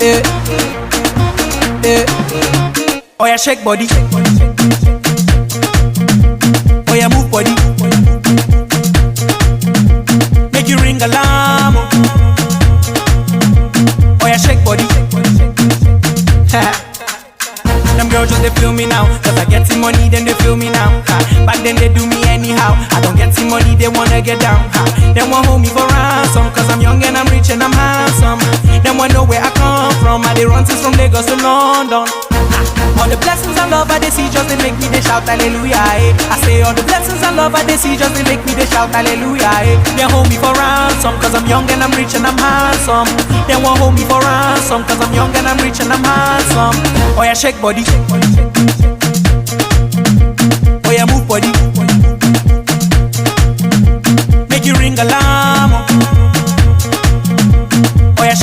eh, eh. Oh yeah, shake body. Oh yeah, move body. Make you ring alarm. Oh yeah, shake body. Them girls just they feel me now, cause I get some money, then they feel me now. Back then they do me anyhow. I don't get some money, they wanna get down. They want hold me for ransom, cause I'm young and I'm rich and I'm handsome. They want know where I come from. I they run since from Lagos to London. All the blessings and love I they see just they make me they shout hallelujah. I say all the blessings and love I they see just they make me they shout hallelujah. They hold me for ransom, cause I'm young and I'm rich and I'm handsome. They want hold me for ransom, cause I'm young and I'm rich and I'm handsome. Oh yeah, shake body. Oh yeah, move body. Make you ring alarm.